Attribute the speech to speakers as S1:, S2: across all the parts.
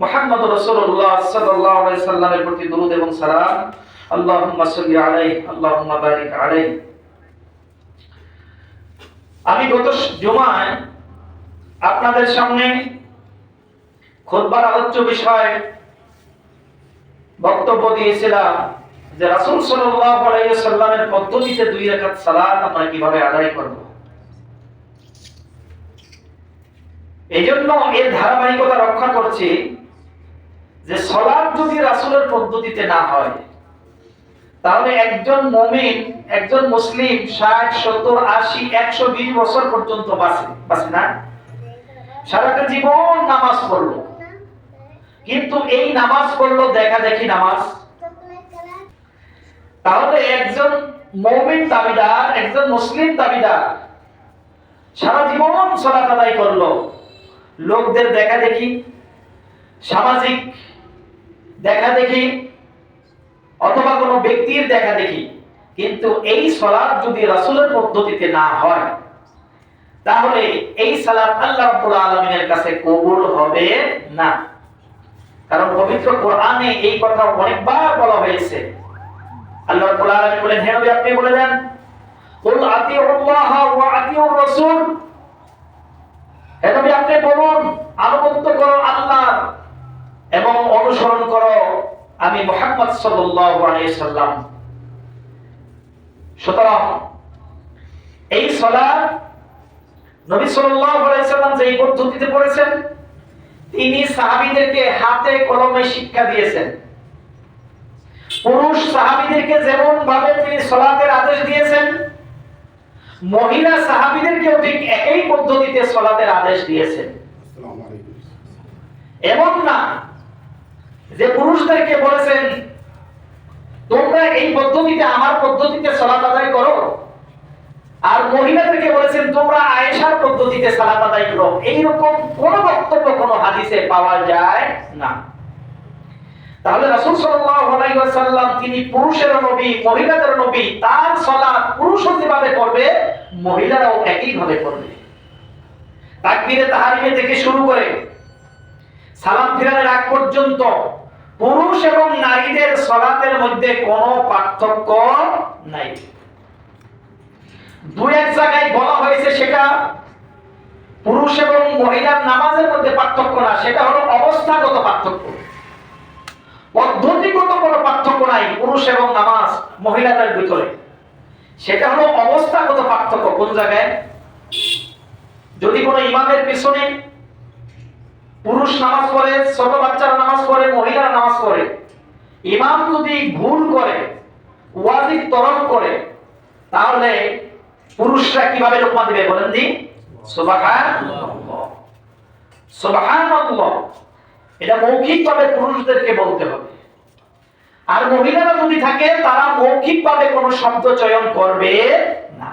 S1: মুহাম্মদ রাসূলুল্লাহ সাল্লাল্লাহু আলাইহি সাল্লামের প্রতি দরুদ এবং সালাম। আল্লাহুম্মা সাল্লি আলাইহি আল্লাহুম্মা বারিক আলাইহি। আমি গত জুমায় আপনাদের সামনে খুতবার আলোচ্য বিষয় বক্তব্য দিয়েছিলাম যে রাসূল সাল্লাল্লাহু আলাইহি সাল্লামের পদ্ধতিতে 2 রাকাত সালাত আমরা কিভাবে আদায় করব। এইজন্য এর ধারাবাহিকতা রক্ষা করছি যে সালাত যদি রাসূলের পদ্ধতিতে না হয় তাহলে একজন মুমিন, একজন মুসলিম 60, 70, 80, 120 বছর পর্যন্ত বাঁচে না। সারাটা জীবন নামাজ পড়লো, কিন্তু এই নামাজ পড়লো দেখা দেখি নামাজ। তাহলে একজন মুমিন দাবিদার, একজন মুসলিম দাবিদার সারা জীবন সালাত আদায় করলো, লোকদের দেখা দেখি, সামাজিক দেখা দেখি অথবা কোনো ব্যক্তির দেখা দেখি, কিন্তু এই সালাত যদি রাসূলের পদ্ধতিতে না হয় তাহলে এই সালাত আল্লাহ রাব্বুল আলামিনের কাছে কবুল হবে না। কারণ পবিত্র কোরআনে এই কথা অনেকবার বলা হয়েছে। আল্লাহ রাব্বুল আলামিন বলেন, হে নবী আপনি বলে দেন, কুল আতিউল্লাহ ওয়া আতিউর রাসূল, হে নবী আপনি বলুন আনুগত্য করো আল্লাহ এবং অনুসরণ করো আমি মুহাম্মদ সাল্লাল্লাহু আলাইহি সাল্লাম। সুতরাং এই সালাত নবী সাল্লাল্লাহু আলাইহি সাল্লাম যে পদ্ধতিতে পড়েছেন, তিনি সাহাবীদেরকে হাতে কলমে শিক্ষা দিয়েছেন। পুরুষ সাহাবীদেরকে যেমন ভাবে তিনি সালাতের আদেশ দিয়েছেন, মহিলা সাহাবীদেরকেও ঠিক একই পদ্ধতিতে সালাতের আদেশ দিয়েছেন। এমন না যে পুরুষদেরকে বলেছেন তোমরা এই পদ্ধতিতে আমার পদ্ধতিতে সালাত আদায় করো, আর মহিলাদেরকে বলেছেন তোমরা আয়েশার পদ্ধতিতে সালাত আদায় করো। এইরকম কোন বক্তব্য কোন হাদিসে পাওয়া যায় না। তাহলে রাসূল সাল্লাল্লাহু আলাইহি ওয়াসাল্লাম তিনি পুরুষের নবী, মহিলাদের নবী, তার সালাত পুরুষও যেভাবে করবে মহিলারাও একই ভাবে করবে। তাকবীরে তাহরিমে থেকে শুরু করে সালাম ফিরানোর আগ পর্যন্ত পুরুষ এবং নারীদের সালাতের মধ্যে কোনো পার্থক্য নাই। দুই এক জায়গায় বলা হয়েছে সেটা পুরুষ এবং মহিলার নামাজের মধ্যে পার্থক্য না, সেটা হলো অবস্থাগত পার্থক্য। পদ্ধতিগত কোনো পার্থক্য নাই পুরুষ এবং নামাজ মহিলাদের ভিতরে, সেটা হলো অবস্থাগত পার্থক্য। কোন জায়গায়? যদি কোনো ইমামের পিছনে পুরুষ নামাজ পড়ে, ছোট বাচ্চারা নামাজ পড়ে, মহিলারা নামাজ পড়ে, ইমাম যদি ভুল করে, ওয়াজিব তরক করে, তাহলে পুরুষরা কিভাবে লোকমা দিবে বলেন দি? সুবহানাল্লাহ, সুবহানাল্লাহ। এটা মৌখিকভাবে পুরুষদেরকে বলতে হবে। আর মহিলারা যদি থাকে তারা মৌখিকভাবে কোনো শব্দ চয়ন করবে না।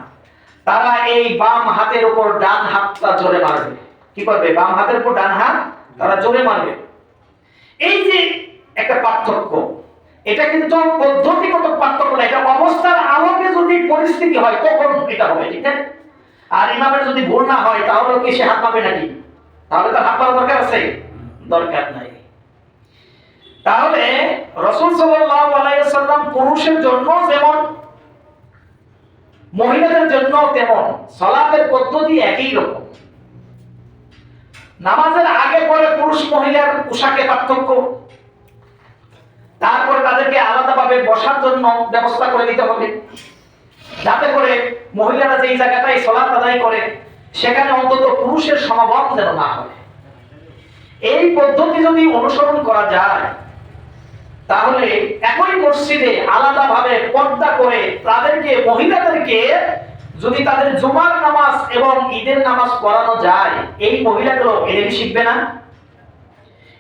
S1: তারা এই বাম হাতের উপর ডান হাতটা জোরে মারবে। কি করবে? বাম হাতের উপর ডান হাত তারা জোরে মারবে। এই যে একটা পার্থক্য, এটা কিন্তু পদ্ধতিগত পার্থক্য না, এটা অবস্থার আলোকে যদি পরিস্থিতি হয় তখন এটা হবে, ঠিক আছে? আর ইমামের যদি ভুল না হয় তাহলে কি সে হাত পাবে নাকি? তাহলে তার হাত পাওয়ার দরকার আছে? দরকার নাই। তাহলে রাসূল সাল্লাল্লাহু আলাইহি ওয়াসাল্লাম পুরুষের জন্য যেমন মহিলাদের জন্য তেমন সালাতের পদ্ধতি একই রকম। নামাজের আগে পরে পুরুষ মহিলার পোশাকে পার্থক্য, তারপর তাদেরকে আলাদাভাবে বসার জন্য ব্যবস্থা করে দিতে হবে, যাতে করে মহিলারা যেই জায়গাটায় সালাত আদায় করে সেখানে অন্তত পুরুষের সমাগম যেন না হয়। এই পদ্ধতি যদি অনুসরণ করা যায় তাহলে একই মসজিদে আলাদাভাবে পর্দা করে তাদেরকে, মহিলাদেরকে যদি তাদের জুমার নামাজ এবং ঈদের নামাজ পড়ানো যায়, এই মহিলাগুলো এলেম শিখবে না?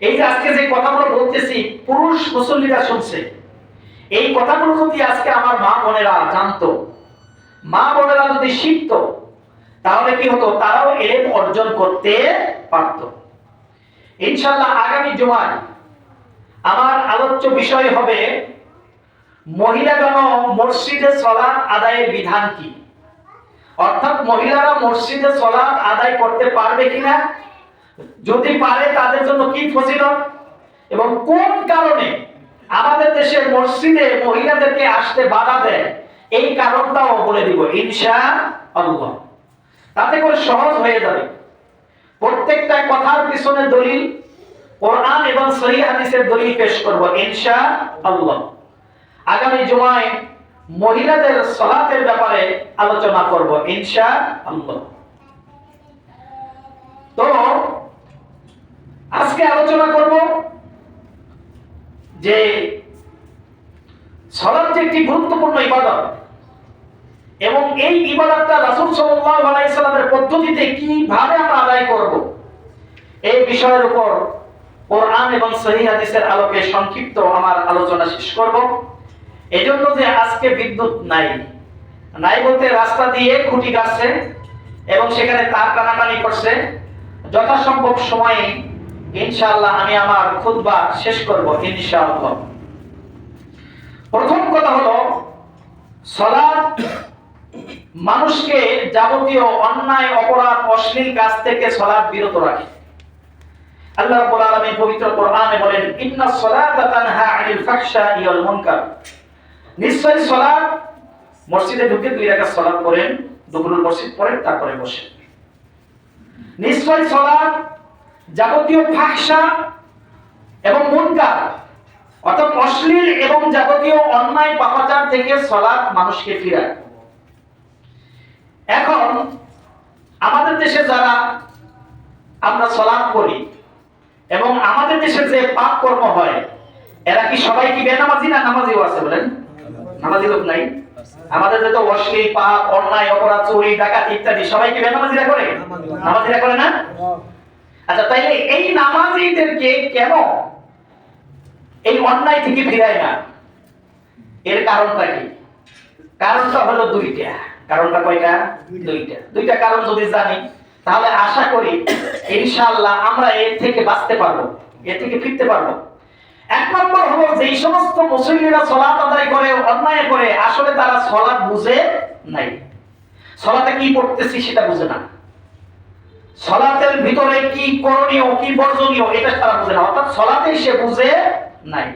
S1: এই যে আজকে যে কথাগুলো বলতেছি পুরুষ মুসল্লিরা শুনছে, এই কথাগুলো যদি আজকে আমার মা বোনেরা জানতো, মা বোনেরা যদি শিখতো, তাহলে কি হতো? তারাও এলেম অর্জন করতে পারত। ইনশাআল্লাহ আগামী জুমায় আমার আলোচ্য বিষয় হবে মহিলাগণ মসজিদে সালাত আদায়ের বিধান কি, অর্থাৎ মহিলারা মসজিদে সালাত আদায় করতে পারবে কিনা, যদি পারে তাদের জন্য কি ফজিলত, এবং কোন কারণে আমাদের দেশের মসজিদে মহিলাদেরকে আসতে বাধা দেয় এই কারণটাও বলে দিব ইনশাআল্লাহ। তাতে করে সহজ হয়ে যাবে। প্রত্যেকটা কথার পিছনে দলিল কোরআন এবং সহিহ হাদিসের দলিল পেশ করব ইনশাআল্লাহ। আগামী জুমায় মহিলাদের সালাতের ব্যাপারে আলোচনা করব ইনশাআল্লাহ। তো আজকে আলোচনা করব যে সালাত একটি গুরুত্বপূর্ণ ইবাদত এবং এই ইবাদতটা রাসূল সাল্লাল্লাহু আলাইহি সাল্লামের পদ্ধতিতে কিভাবে আমরা আদায় করব এই বিষয়ের উপর কোরআন এবং সহিহ হাদিসের আলোকে সংক্ষিপ্ত আমার আলোচনা শেষ করব। এজন্য যে আজকে বিদ্যুৎ নাই বলতে রাস্তা দিয়ে খুঁটি গাছছে এবং সেখানে তার টানাটানি করছে, যথাসম্ভব সময়ে ইনশাআল্লাহ আমি আমার খুতবা শেষ করব ইনশাআল্লাহ। প্রথম কথা হলো সালাত মানুষকে যাবতীয় অন্যায় অপরাধ অশ্লীল কাজ থেকে সালাত বিরত রাখে। আল্লাহ রাব্বুল আলামিন পবিত্র কোরআনে বলেন ইন্নাস সালাতা তানহা আনিল ফাহশাই ওয়াল মুনকার। নিশ্চয়ই সালাত, মসজিদে ঢুকে 2 রাকাত সালাত করেন, দুপুরের মসজিদ পড়েন, তারপরে বসেন। নিশ্চয়ই সালাত যাবতীয় ফাহশা এবং মুনকার অর্থাৎ অশ্লীল এবং যাবতীয় অন্যায় পাপাচার থেকে সালাত মানুষকে ফিরায়। এখন আমাদের দেশে যারা আমরা সালাত করি এবং আমাদের দেশে যে পাপ কর্ম হয়, এরা কি সবাই কি বেনামাজি না নামাজিও আছে বলেন? নামাজি লোক নাই? আমাদের যত অশ্লীল পাপ অন্যায় অপরাধ চুরি ডাকাতি ইত্যাদি সবাই কি বেনামাজিরা করে? নামাজিরা করে না? আচ্ছা, তাইলে এই নামাজিদেরকে কেন এই অন্যায় থেকে ফিরায় না? এর কারণটা কি? কারণটা হলো দুইটা। কারণটা কয়টা? দুইটা কারণ যদি জানি তাহলে আশা করি ইনশাআল্লাহ আমরা এর থেকে বাঁচতে পারবো, এর থেকে ফিরতে পারবো। এক নম্বর হলো যেই সমস্ত মুসলিমরা সালাত আদায় করে অন্যায় করে, আসলে তারা সালাত বুঝে নাই। সালাতে কি পড়তেছি সেটা বুঝে না, সালাতের ভিতরে কি করণীয় কি বর্জনীয় এটা তারা বুঝে না, অর্থাৎ সালাতে সে বুঝে নাই।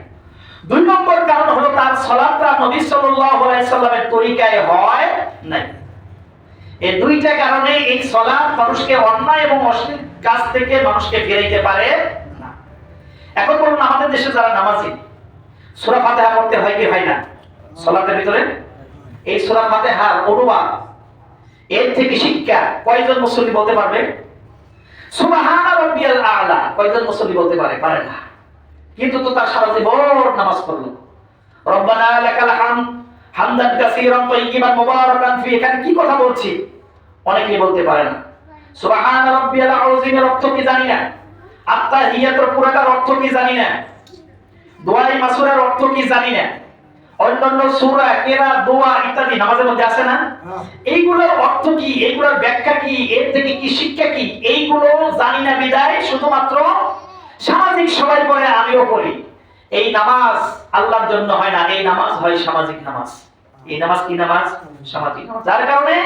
S1: 2 নম্বর কারণ হলো তার সালাতটা নবী সাল্লাল্লাহু আলাইহি সাল্লামের তরিকায় হয় নাই। এই দুইটা কারণে এই সালাত মানুষকে অন্যায় এবং অশ্লীল কাজ থেকে মানুষকে ফিরাইতে পারে না। এখন বলুন, আমাদের দেশে যারা নামাজি সূরা ফাতিহা পড়তে হয় কি হয় না সালাতের ভিতরে? এই সূরা ফাতিহার অনুবাদ এর থেকে শিক্ষা কয়জন মুসল্লি বলতে পারবে? সুবহানা রাব্বিয়াল আ'লা কয়জন মুসল্লি বলতে পারে? পারে না। কিন্তু তো তার সারা জীবন নামাজ পড়লো রব্বানা লাকাল হামদ হামদান কাসীরান তাইয়িবান মুবারাকান ফি, এখানে কি কথা বলছি অনেকেই বলতে পারে না। সুবহানা রাব্বিয়াল আযীমের অর্থ কি জানি না, আত্তাহিয়াতুর পুরাটার অর্থ কি জানি না, দোয়াই মাসুরের অর্থ কি জানি না, অন্যান্য সূরা কিরা দোয়া ইত্যাদি নামাজের মধ্যে আছে না, এইগুলোর অর্থ কি, এইগুলোর ব্যাখ্যা কি, এর থেকে কি শিক্ষা কি, এইগুলো জানি না বিদায় শুধুমাত্র সামাজিক সবাই পড়ে আমিও পড়ি। এই নামাজ আল্লাহর জন্য হয় না, এই নামাজ হয় সামাজিক নামাজ। এই নামাজ কি নামাজ? সামাজিক নামাজ। যার কারণে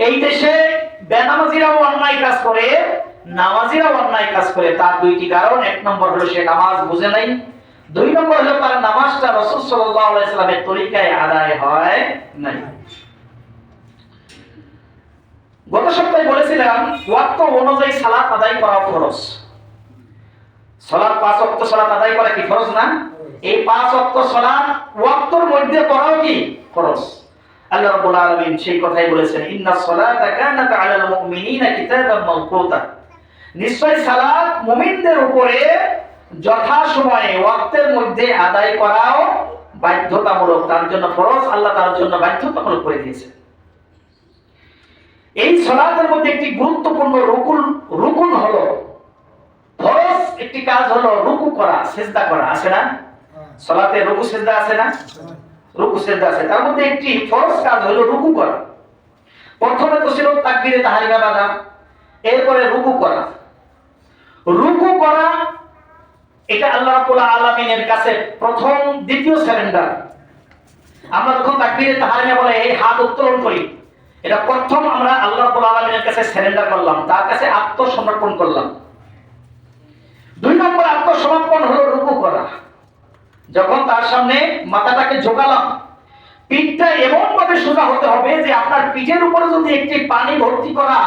S1: এই দেশে বেনামাজিরাও অন্যায় কাজ করে, নামাজিরাও অন্যায় কাজ করে। তার 2টি কারণ। 1 নম্বর হলো সে নামাজ বুঝে নাই, 2 নম্বর হলো তার নামাজটা রাসূল সাল্লাল্লাহু আলাইহি সাল্লামের তরিকায় আদায় হয় নাই। গত সপ্তাহে বলেছিলাম ওয়াক্ত অনুযায়ী সালাত আদায় করা ফরজ। সালাত 5 ওয়াক্ত সালাত আদায় করা কি ফরজ না? এই 5 ওয়াক্ত সালাত ওয়াক্তর মধ্যে পড়াও কি ফরজ। আল্লাহ রাব্বুল আলামিন সেই কথাই বলেছেন ইন্নাস সালাতা কানাত আলাল মুমিনিনা কিতাবান মাওকুতা। নিশ্চয় সালাত মুমিনদের উপরে যথাসময়ে ওয়াক্তের মধ্যে আদায় করাও বাধ্যতামূলক, তার জন্য ফরজ, আল্লাহ তার জন্য বাধ্যতামূলক করে দিয়েছেন। এই সালাতের মধ্যে একটি গুরুত্বপূর্ণ রুকুন হলো ফরজ একটি কাজ হলো রুকু করা, সিজদা করা। আছে না সালাতে? রুকু সিজদা আছে না? রুকু সিজদা আছে। তার মধ্যে একটি ফরজ কাজ হলো রুকু করা। প্রথমে তো ছিল তাকবীরে তাহরিমা বাঁধা, এরপরে রুকু করা। রুকু করা এটা আল্লাহ রাব্বুল আলামিনের কাছে প্রথম দ্বিতীয় সারেন্ডার। আমরা যখন তাকবীরে তাহরিমা বলে এই হাত উত্তোলন করি, এটা প্রথম আমরা আল্লাহ রাব্বুল আলামিনের কাছে সারেন্ডার করলাম, তার কাছে আত্মসমর্পণ করলাম। 2 নম্বর আত্মসমর্পণ হলো যখন তার সামনে মাথাটাকে ঝোঁকালাম, পিঠটা এমন ভাবে সোজা হতে হবে যে আপনার পিঠের উপরে যদি একটি পানি ভর্তি করা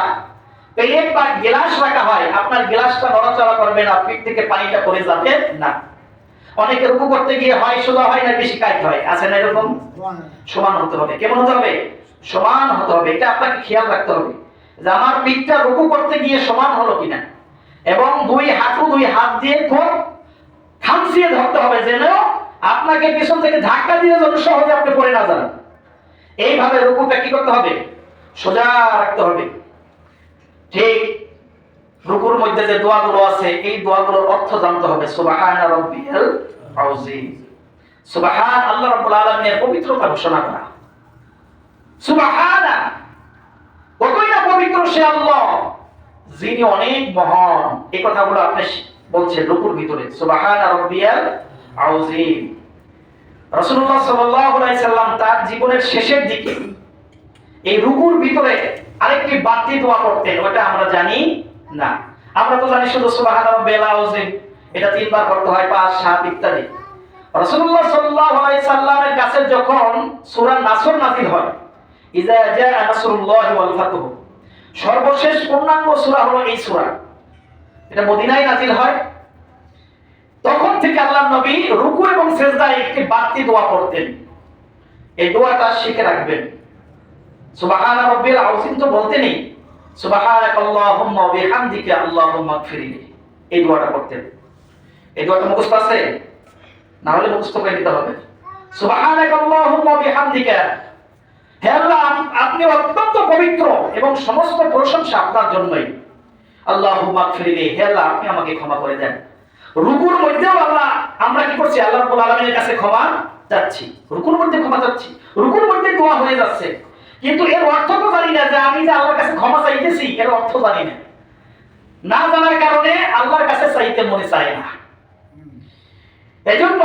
S1: প্লেট বা গ্লাস রাখা হয়, আপনার গ্লাসটা নড়াচড়া করবে না, পিঠ থেকে পানিটা পড়ে যাবে না। অনেকে রুকু করতে গিয়ে হয় সোজা হয় না বেশি কাট হয়, আছে না এরকম? সমান হতে হবে। কেমন হতে হবে? সমান হতে হবে। এটা আপনাকে খেয়াল রাখতে হবে যে আমার পিঠটা রুকু করতে গিয়ে সমান হলো কিনা, এবং দুই হাত দিয়ে খুব খামচিয়ে ধরতে হবে যেন আপনাকে পিছন থেকে ধাক্কা দিয়ে যেন সহজে আপনি পড়ে না যান। এইভাবে রুকুটা কি করতে হবে? সোজা রাখতে হবে। ঠিক রুকুর মধ্যে যে দোয়াগুলো আছে এই দোয়াগুলোর অর্থ জানতে হবে। সুবহানা রাব্বিয়াল আযীম, সুবহান আল্লাহ রাব্বুল আলামিনের পবিত্রতা ঘোষণা করা। সুবহানা, কতই না পবিত্র সে আল্লাহ যিনি অনেক মহান। এই কথাগুলো আপনি বলছেন রুকুর ভিতরে, সুবহানা রাব্বিয়াল আযীম। রাসূলুল্লাহ সাল্লাল্লাহু আলাইহি সাল্লাম তার জীবনের শেষের দিকে এই রুকুর ভিতরে আরেকটি বাড়তি দোয়া করতেন, ওটা আমরা জানি না। আমরা তো জানি শুধু সুবহান রাব্বিয়াল আযীম, এটা 3 বার করতে হয়, 5, 7 ইত্যাদি। রাসূলুল্লাহ সাল্লাল্লাহু আলাইহি সাল্লামের কাছে যখন সূরা নাসর নাযিল হয়, ইযা জাআ নাসরুল্লাহি ওয়াল ফাতহু, সর্বশেষ পূর্ণাঙ্গ সূরা হলো এই সূরা, এটা মদিনায় নাযিল হয়। তখন থেকে আল্লাহর নবী রুকু এবং সিজদায় একটি বাড়তি দোয়া করতেন। এই দোয়াটা শিখে রাখবেন। সুবহান রাব্বিয়াল আযীম তো বলতেনই, সুবহানাকাল্লাহুম্মা ওয়া বিহামদিকা আল্লাহুম্মা গফিরলি, এই দোয়াটা করতেন। এই দোয়াটা মুখস্থ আছে? না হলে মুখস্থ করে নিতে হবে। সুবহানাকাল্লাহুম্মা ওয়া বিহামদিকা, হে আল্লাহ আপনি অত্যন্ত পবিত্র এবং সমস্ত প্রশংসা আপনার জন্যই। আল্লাহুম্মা গফিরলি, হে আল্লাহ আপনি আমাকে ক্ষমা করে দেন। রুকুর মধ্যেও আল্লাহ আমরা কি করছি? আল্লাহ রাব্বুল আলামিনের কাছে ক্ষমা চাচ্ছি, রুকুর মধ্যে ক্ষমা চাচ্ছি, রুকুর মধ্যে দোয়া হয়ে যাচ্ছে। কিন্তু এর অর্থ তো জানি না যে আমি যে আল্লাহর কাছে ক্ষমা চাইতেছি, এর অর্থ জানি না। না জানার কারণে আল্লাহর কাছে চাইতে মনে চায় না। এজন্য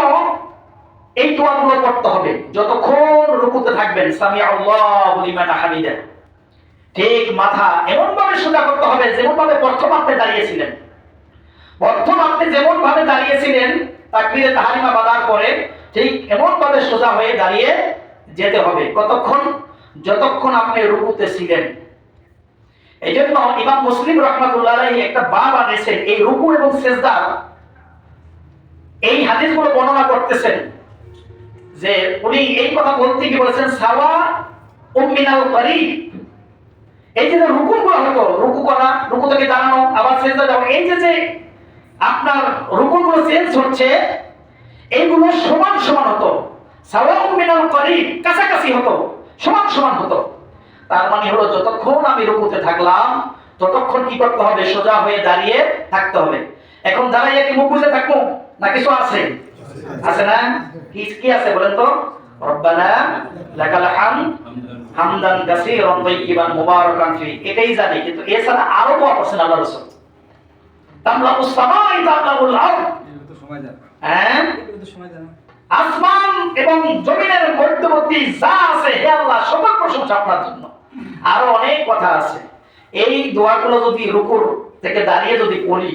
S1: এই দোয়াগুলো পড়তে হবে যতক্ষণ রুকুতে থাকবেন। সামি আল্লাহু লিমান হামিদা, ঠিক মাথা এমন ভাবে সোজা করতে হবে যেমন ভাবে প্রথম আপনি দাঁড়িয়েছিলেন। প্রথম আপনি যেমন ভাবে দাঁড়িয়েছিলেন তাকবীরে তাহরিমা বাঁধার পরে ঠিক এমন ভাবে সোজা হয়ে দাঁড়িয়ে যেতে হবে। কতক্ষণ? যতক্ষণ আপনি রুকুতে ছিলেন। এইজন্য ইমাম মুসলিম রাহমাতুল্লাহ আলাইহি একটা বাব আনেছেন এই রুকু এবং সিজদা, এই হাদিসগুলো বর্ণনা করতেছেন যে উনি এই কথা বলতে গিয়ে বলেছেন সাওয়া মিনাল করিব। এই যে রুকুগুলো হলো, রুকু করা, রুকু থেকে দাঁড়ানো, আবার সিজদা যাওয়া, এই যে আপনার রুকুগুলো চেঞ্জ হচ্ছে, এইগুলো সমান সমান হতো। সাওয়া মিনাল করিব, কাছাকাছি হতো, সমান সমান হতো। তার মানে হলো যতক্ষণ আমি রুকুতে থাকলাম ততক্ষণ কি করতে হবে? সোজা হয়ে দাঁড়িয়ে থাকতে হবে। এখন দাঁড়াইয়া কি মুখ বুজে থাকবো না কিছু আছে? আছে না? কি আছে বলেন তো? রব্বানা লাকাল হামদ হামদান কাসীরান তাইয়িবান মুবারাকান ফি, এটাই জানি। কিন্তু এছাড়া আরো দোয়া করছেন আল্লাহ রাসূল, তামলাউস সামাই তামলাউল আরদ, এটা তো সময় জানা। হ্যাঁ, এটা তো সময় জানা। আসমান এবং জমিনের মধ্যবর্তী যা আছে, হে আল্লাহ সকল প্রশংসা আপনার জন্য। আরো অনেক কথা আছে। এই দোয়াগুলো যদি রুকুর থেকে দাঁড়িয়ে যদি পড়ি,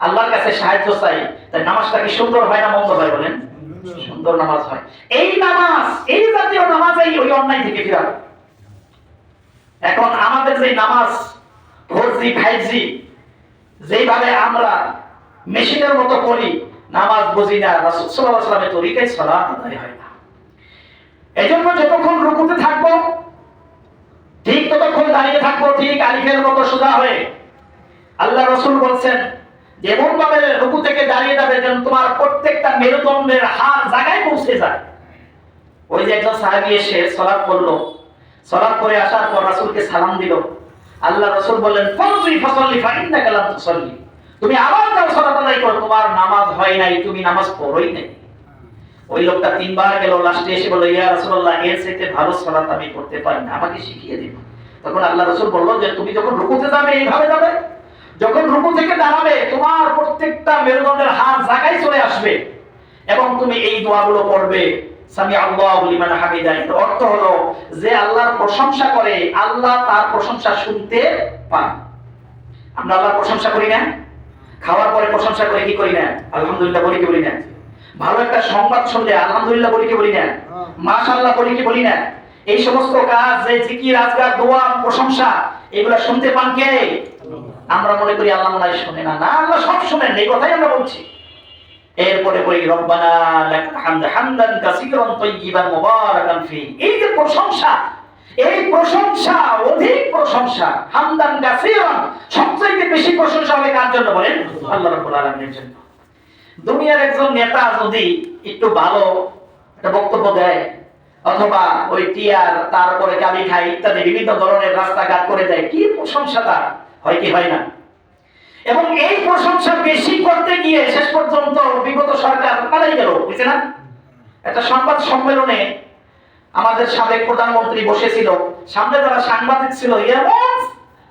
S1: আল্লাহর কাছে সাহায্য চাই, তাই নামাজটা কি সুন্দর হয় না মন্দ হয় বলেন? সুন্দর নামাজ হয়। এই নামাজ, এই জাতীয় নামাজই ওই অন্যায় থেকে ফিরাবে। এখন আমাদের যে নামাজ 4G 5G যেভাবে আমরা মেশিনের মতো পড়ি, নামাজ বুঝি না, রাসূল সাল্লাল্লাহু আলাইহি ওয়াসাল্লামের তরিকায় সালাত আদায় হয় না। এজন্য যতক্ষণ রুকুতে থাকবো ঠিক ততক্ষণ দাঁড়িয়ে থাকবো, ঠিক আলিফের মতো সোজা হয়ে। আল্লাহ রাসূল বলছেন যেমন ভাবে রুকু থেকে দাঁড়িয়ে যাবে যেন তোমার প্রত্যেকটা মেরুদণ্ডের হাড় জায়গায় পৌঁছে যায়। ওই যে একজন সাহাবী এসে সালাত করলো, সালাত করে আসার পর রাসূলকে সালাম দিল। আল্লাহ রাসূল বললেন ফারজি ফাসাল্লি ফা ইন্নাকা লাম তুসাল্লি, তুমি আবার যাও সালাত আদায় করো, তোমার নামাজ হয় নাই, তুমি নামাজ পড়োই নাই। ওই লোকটা 3 বার গেল, লাস্টে এসে বলল ইয়া রাসূলুল্লাহ এর চাইতে ভালো সালাত আমি করতে পারি না, আমাকে শিখিয়ে দিন। তখন আল্লাহ রাসূল বলল যে তুমি যখন রুকুতে যাবে এইভাবে যাবে, যখন রুকু থেকে দাঁড়াবে তোমার প্রত্যেকটা মেরুদণ্ডের হাড় জায়গায় চলে আসবে এবং তুমি এই দোয়াগুলো পড়বে। সামি আল্লাহু লিমান হামিদা, এর অর্থ হলো যে আল্লাহর প্রশংসা করে আল্লাহ তার প্রশংসা শুনতে পান। আমরা আল্লাহর প্রশংসা করি না? খাওয়ার পরে প্রশংসা করে কি করি না? আলহামদুলিল্লাহ বলি কি বলি না? ভালো একটা সংবাদ শুনলে আলহামদুলিল্লাহ বলি কি বলি না, মাশাআল্লাহ বলি কি বলি না? এই সমস্ত কাজ, যে জিকির, আজকার, দোয়া, প্রশংসা, এগুলা শুনতে পান কে? আমরা মনে করি আল্লাহ মনে হয় শুনে না। না, আল্লাহ সব শুনেন, এই কথাই আমরা বলছি। এরপরে বলি রব্বানা লাকাল হামদ হামদান কাসীরান তাইয়িবান মুবারাকান ফি। এই যে প্রশংসা, এই প্রশংসা, অধিক প্রশংসা, হামদান কাসীরান, সবচেয়ে বেশি প্রশংসা হবে কার জন্য বলেন? আল্লাহ রাব্বুল আলামিনের জন্য। দুনিয়ার একজন নেতা যদি একটু ভালো একটা বক্তব্য দেয়, অথবা ওই টিয়ার, তারপরে গাবি খাই ইত্যাদি বিভিন্ন ধরনের রাস্তাঘাট করে দেয়, কি প্রশংসা তার হয় কি হয় না? এবং এই প্রশংসা বেশি করতে গিয়ে শেষ পর্যন্ত বিগত সরকার পালাই গেল, বুঝছে না? একটা সংবাদ সম্মেলনে আমাদের সাবেক প্রধানমন্ত্রী বসেছিল, সামনে যারা সাংবাদিক ছিল, এমন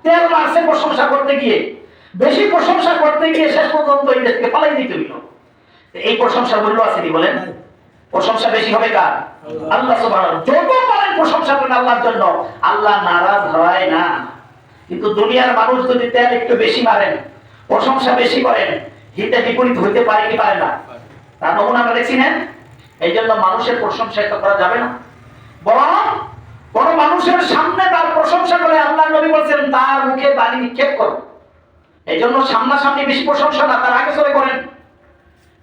S1: তেল মারছে প্রশংসা করতে গিয়ে, বেশি প্রশংসা করতে গিয়ে শেষ পর্যন্ত এই দেশ থেকে পালাই দিতে হইল। এই প্রশংসা মূল্য আছে কি বলেন? প্রশংসা বেশি হবে কার? আল্লাহ সুবহানাহু। যত পারেন প্রশংসা করেন আল্লাহর জন্য, আল্লাহ নারাজ হয় না। কিন্তু দুনিয়ার মানুষ যদি তেল একটু বেশি মারেন, প্রশংসা বেশি করেন, হিতে বিপরীত হইতে পারে কি পারে না? তার নমুনা আমরা দেখছি না? এই জন্য মানুষের প্রশংসা তো করা যাবে না। বরং কোন মানুষের সামনে তার প্রশংসা করে আল্লাহর নবী বলেছেন তার মুখে বাণী নিক্ষেপ করো। এই জন্য সামনাসামনি বেশি প্রশংসা না, তার আগে চলে করেন।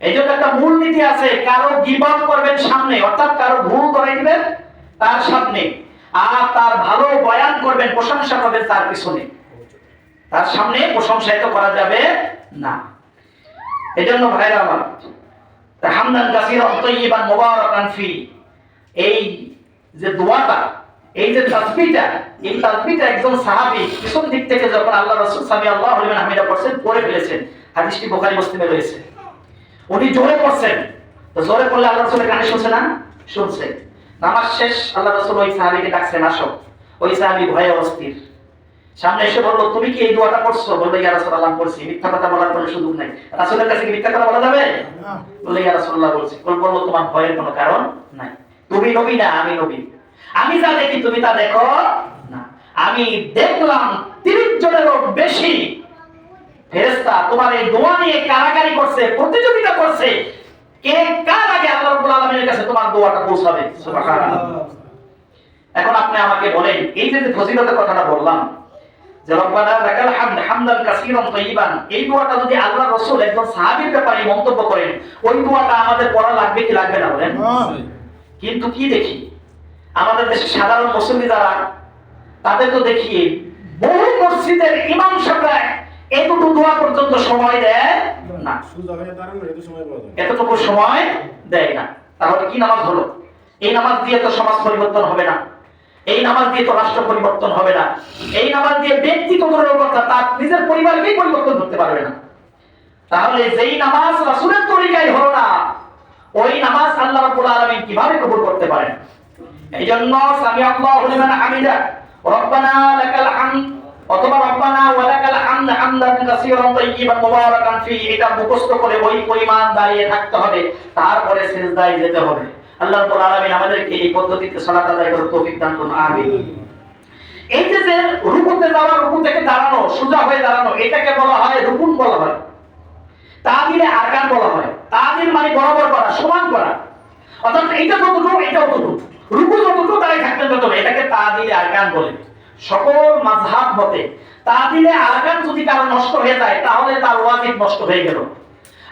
S1: এই জন্য একটা মূল নীতি আছে, কারো গীবত করবেন সামনে, অর্থাৎ কারো ভুল ধরাই দিবেন তার সামনে, আর তার ভালো বয়ান করবেন, প্রশংসা করবেন তার পিছনে। তার সামনে প্রশংসা তো করা যাবে না। এই জন্য ভাইরা আমার, হামদান কাসীরান তাইয়িবান মুবারাকান ফি, এই যে দোয়াটা, এই যে তাসবিহটা, এই তাসবিহটা একজন সাহাবী পিছন দিক থেকে যখন আল্লাহ রাসূল সাল্লাল্লাহু আলাইহি ওয়া সাল্লাম হামিদা পড়ছেন, পড়ে ফেলেছেন। হাদিসটি বুখারী মুসলিমে রয়েছে। উনি জোরে পড়ছেন, তো জোরে পড়লে আল্লাহ রাসূলের কানে শুনছে না? শুনছে। নামাজ শেষ, আল্লাহ রাসূল ওই সাহাবীকে ডাকছেন, আসো। ওই সাহাবী ভয়ে অস্থির, সামনে এসে বলল, তুমি কি এই দোয়াটা পড়ছো? বললো, ইয়া রাসূলুল্লাহ পড়ছি। মিথ্যা কথা বলার কোনো সুযোগ নাই, রাসূলের কাছে কি মিথ্যা কথা বলা যাবে? না। বললো, ইয়া রাসূলুল্লাহ বলছি। বললো, তোমার ভয়ের কোনো কারণ নাই, তুমি নবী না আমি নবী, আমি যা দেখি তুমি তা দেখো না। আমি দেখলাম 30 জনেরও বেশি ফেরেশতা তোমার এই দোয়া নিয়ে কারাকারি করছে, প্রতিযোগিতা করছে, কে কার আগে আল্লাহ রাব্বুল আলামিনের কাছে তোমার দোয়াটা পৌঁছাবে। সুবহানাল্লাহ। এখন আপনি আমাকে বলেন, এই যে ফজিলতের কথাটা বললাম, যে রব্বানা লাকাল হামদ হামদান কাসীরান তাইয়িবান, এই দোয়াটা যদি আল্লাহর রাসূল একজন সাহাবীর ব্যাপারে মন্তব্য করেন, ওই দোয়াটা আমাদের পড়া লাগবে কি লাগবে না বলেন? কিন্তু কি দেখি আমাদের দেশে সাধারণ মুসল্লি যারা, তাদের তো দেখি বহু মসজিদের ইমাম সাহেবরা এতটুকু দোয়া পর্যন্ত সময় দেয় না, এতটুকু সময় দেয় না। তাহলে কি নামাজ হলো? এই নামাজ দিয়ে তো সমাজ পরিবর্তন হবে না, এই নামাজ দিয়ে তো রাষ্ট্র পরিবর্তন হবে না, এই নামাজ দিয়ে ব্যক্তি কদরের কথা তার নিজের পরিবারকেই পরিবর্তন করতে পারবে না। তাহলে যেই নামাজ রাসূলের তরিকায় হলো না, ওই নামাজ আল্লাহ রাব্বুল আলামিন কিভাবে কবুল করতে পারেন? এইজন্য সামি আল্লাহু লিমান হামিদা, রব্বানা লাকাল হামদ অথবা রব্বানা ওয়া লাকাল হামদ হামদান কাসীরান তাইয়িবান মুবারাকান ফি, এটা মুখস্থ করে ওই পরিমাণ দাঁড়িয়ে থাকতে হবে, তারপরে সিজদায় যেতে হবে। আল্লাহ রাব্বুল আলামিন আমাদেরকে এই পদ্ধতিতে সালাত আদায় করার তৌফিক দান করুন, আমিন। এই যে রুকুতে যাওয়া, রুকু থেকে দাঁড়ানো, সোজা হয়ে দাঁড়ানো, এটাকে বলা হয় রুকুন বলা হয়, তাদিলে আরকান বলা হয়। তাদিল মানে বরাবর করা, সমান করা, অর্থাৎ এইটা যতটুকু এটাও ততটুকু, রুকু যতটুকু দাঁড়িয়ে থাকতেন ততটুকু, এটাকে তাদিলে আরকান বলে। সকল মাযহাব মতে তাদিলে আরকান যদি কারো নষ্ট হয়ে যায়, তাহলে তার ওয়াজিব নষ্ট হয়ে গেল,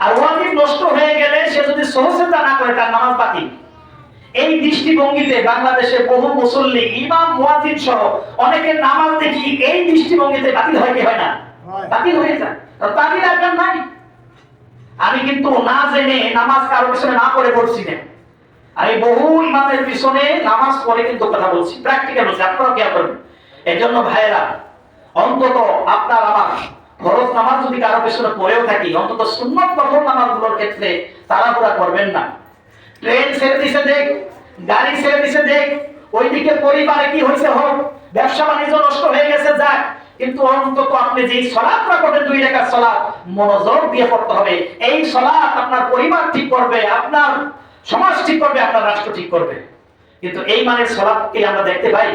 S1: আর ওয়াজিব নষ্ট হয়ে গেলে সে যদি সহজতা না করে তার নামাজ বাতিল। এই দৃষ্টিভঙ্গিতে বাংলাদেশে বহু মুসল্লি, ইমাম, মুয়াজ্জিন সহ অনেকের নামাজ দেখি এই দৃষ্টিভঙ্গিতে বাতিল হয় কি হয় না? বাতিল হয়ে যায়, তাদিলে আরকান নাই। আমি কিন্তু না জেনে নামাজ কারো পিছনে না পড়ে পড়ছি না, আমি বহু ইমামের পিছনে নামাজ পড়ে কিন্তু কথা বলছি, প্র্যাকটিক্যাল বলছি, আপনারা কি করবেন? এই জন্য ভাইয়েরা, অন্তত আপনার আমার ফরজ নামাজ যদি কারো পিছনে পড়েও থাকি, অন্তত সুন্নাত নফল নামাজগুলোর ক্ষেত্রে তাড়াহুড়া করবেন না। ট্রেন ছেড়ে দিছে দেখ, গাড়ি ছেড়ে দিছে দেখ, ওইদিকে পরিবারে কি হয়েছে হোক, ব্যবসা বাণিজ্য নষ্ট হয়ে গেছে যাক, কিন্তু অন্তত আপনি যেই সালাতটা করেন 2 রাকাত সালাত, মনোযোগ দিয়ে পড়তে হবে। এই সালাত আপনার পরিবার ঠিক করবে, আপনার সমাজ ঠিক করবে, আপনার রাষ্ট্র ঠিক করবে। কিন্তু এই মানের সালাতকে আমরা দেখতে পাই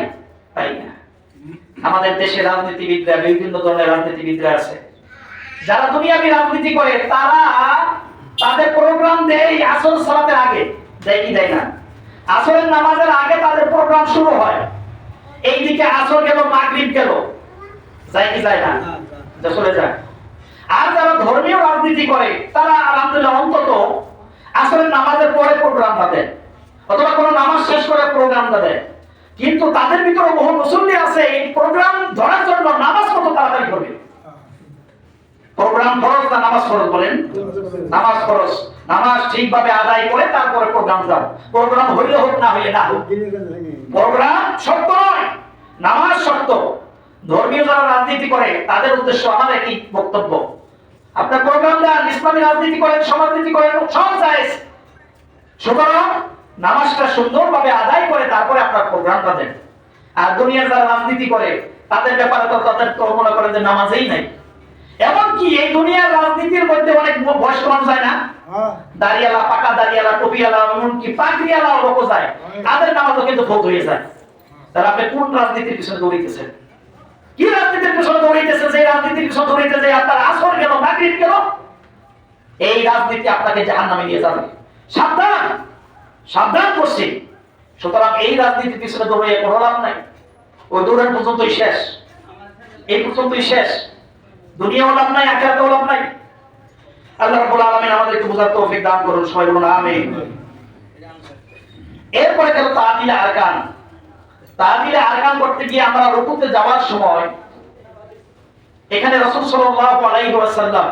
S1: না। আমাদের দেশে রাজনীতিবিদরা, বিভিন্ন ধরনের রাজনীতিবিদরা আছে, যারা দুনিয়াবী রাজনীতি করে, তারা তাদের প্রোগ্রাম দেয় আসর সালাতের আগে, দেয় কি দেয় না? আসরের নামাজের আগে তাদের প্রোগ্রাম শুরু হয়। এইদিকে আসর গেল, মাগরিব গেল, যায় কি যায় না? চলে যায়। আর যারা ধর্মীয় রাজনীতি করে তারা আলহামদুলিল্লাহ অন্তত আসরের নামাজের পরে প্রোগ্রাম তাদের, অথবা কোনো নামাজ শেষ করে প্রোগ্রাম তাদের। কিন্তু তাদের ভিতরে বহু মুসল্লি আছে এই প্রোগ্রাম ধরার জন্য নামাজ কত তাড়াতাড়ি করবে। প্রোগ্রাম ফরজ না নামাজ ফরজ? বলেন নামাজ ফরজ। নামাজ ঠিকভাবে আদায় করে তারপরে প্রোগ্রাম দাও। প্রোগ্রাম হইলে হোক না হইলে না হোক, প্রোগ্রাম শর্ত নয়, নামাজ শর্ত। ধর্মীয় যারা রাজনীতি করে তাদের উদ্দেশ্য আমার একই বক্তব্য, আপনার প্রোগ্রাম দেন, ইসলামী রাজনীতি করেন, সমাজনীতি করেন, সব জায়েজ। সুতরাং নামাজটা সুন্দরভাবে আদায় করে তারপরে আপনার প্রোগ্রামটা দেন। আর দুনিয়ার যারা রাজনীতি করে তাদের ব্যাপারে তো তাদের তো মনে করেন যে নামাজেই নাই। এমনকি এই দুনিয়ার রাজনীতির মধ্যে অনেক বয়স্ক মানুষ যায় না, দাড়িয়ালা, পাকা দাড়িয়ালা, টুপিওয়ালা, এমনকি পাগড়িওয়ালা লোক যায়, তাদের নামাজও কিন্তু ফৌত হয়ে যায়। তাহলে আপনি কোন রাজনীতির পিছনে দৌড়াইতেছেন? কি রাজনীতির পিছনে দৌড়াইতেছেন? যে রাজনীতির পিছনে দৌড়াইতে যে আপনার আসর গেল, মাগরিব গেল, এই রাজনীতি আপনাকে জাহান্নামে নিয়ে যাবে। সাবধান, সাবধান করছি। সুতরাং এই রাজনীতির পিছনে দৌড়িয়ে কোনো লাভ নাই। ওই দৌড়ান পর্যন্তই শেষ, এই পর্যন্তই শেষ। দুনিয়াও লাভ নাই, আখিরাতেও লাভ নাই। আল্লাহ রাব্বুল আলামিন আমাদেরকে বোঝার তৌফিক দান করুন, সবাই বলুন আমিন। এরপরে গেল তাহলিলে আরকান। তাহলিলে আরকান করতে গিয়ে আমরা রুকুতে যাওয়ার সময় এখানে রাসূল সাল্লাল্লাহু আলাইহি ওয়াসাল্লাম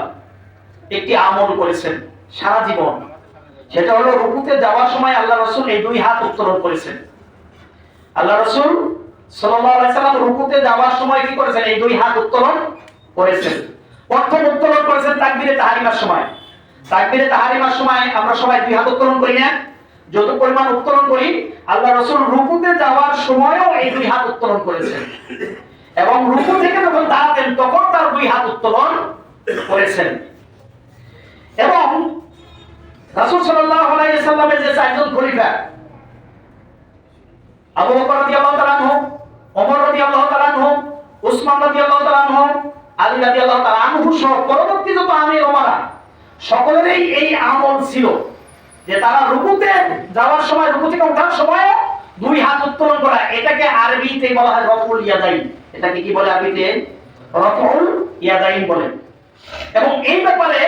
S1: একটি আমল করেছেন সারা জীবন। সেটা হলো রুকুতে যাওয়ার সময় আল্লাহ রাসূল এই দুই হাত উত্তোলন করেছেন। আল্লাহ রাসূল সাল্লাল্লাহু আলাইহি ওয়াসাল্লাম রুকুতে যাওয়ার সময় কি করেছেন? এই দুই হাত উত্তোলন করেছেন। প্রথম উত্তোলন করেছেন তাকবীরে তাহরিমার সময়। তাকবীরে তাহরিমার সময় আমরা সবাই দুই হাত উত্তোলন করি না? যত পরিমাণ উত্তোলন করি, আল্লাহ রাসূল রুকুতে যাওয়ার সময়ও এই দুই হাত উত্তোলন করেছেন। এবং রুকু থেকে যখন দাঁড়াতেন তখন তার দুই হাত উত্তোলন করেছেন। এবং রাসূল সাল্লাল্লাহু আলাইহি ওয়াসাল্লামের যে চারজন খলিফা, আবু বকর রাদিয়াল্লাহু তাআলা আনহু, ওমর রাদিয়াল্লাহু তাআলা আনহু, উসমান রাদিয়াল্লাহু তাআলা আনহু, আলী রাদিয়াল্লাহু তাআলা আনহু সহ পরবর্তী যত আমির ওমারা সকলেরই এই আমল ছিল যে তারা রুকুতে যাওয়ার সময়, রুকু থেকে ওঠার সময় দুই হাত উত্তোলন করা। এটাকে আরবিতে বলা হয় রফউল ইয়াদাইন। এটাকে কি বলে আরবিতে? রফউল ইয়াদাইন বলে। এবং এই ব্যাপারে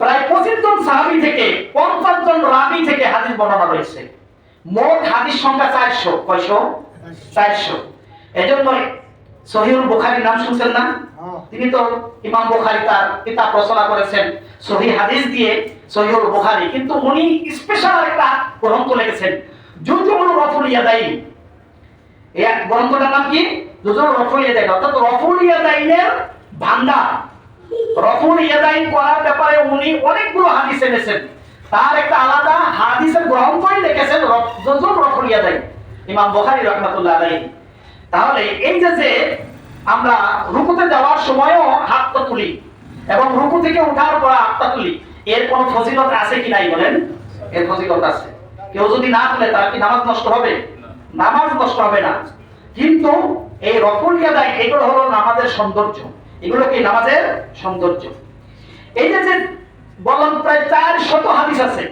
S1: প্রায় 25 জন সাহাবী থেকে 50 জন রাবী থেকে হাদিস বর্ণনা রয়েছে। মোট হাদিস সংখ্যা 400। কয়শো? 400। এজন্য সহিহুল বুখারীর নাম শুনছেন না? তিনি তো ইমাম বুখারী তার কিতাব রচনা করেছেন সহিহ হাদিস দিয়ে, সহিহুল বুখারী। কিন্তু উনি স্পেশাল একটা গ্রন্থ লিখেছেন জুজুল রফউল ইয়াদাইন। এই গ্রন্থটার নাম কি? জুজুল রফউল ইয়াদাইন, অর্থাৎ রফউল ইয়াদাইনের ভান্ডার। রফউল ইয়াদাইন করার ব্যাপারে উনি অনেকগুলো হাদিস এনেছেন। তার একটা আলাদা হাদিসের গ্রন্থই লিখেছেন জুজুল রফউল ইয়াদাইন, ইমাম বুখারী রাহমাতুল্লাহ আলাইহি। তাহলে এই যে আমরা রুকুতে যাওয়ার সময়ও হাতটা তুলি এবং রুকু থেকে ওঠার পর হাতটা তুলি, এর কোন ফজিলত আছে কি নাই বলেন? এর ফজিলত আছে। কেউ যদি না তুলে তার কি নামাজ নষ্ট হবে? নামাজ নষ্ট হবে না। কিন্তু এই রফউল ইয়াদাইন এগুলো হলো নামাজের সৌন্দর্য, এগুলো কি নামাজের সৌন্দর্য। এই যে বললাম প্রায় 400 হাদিস আছে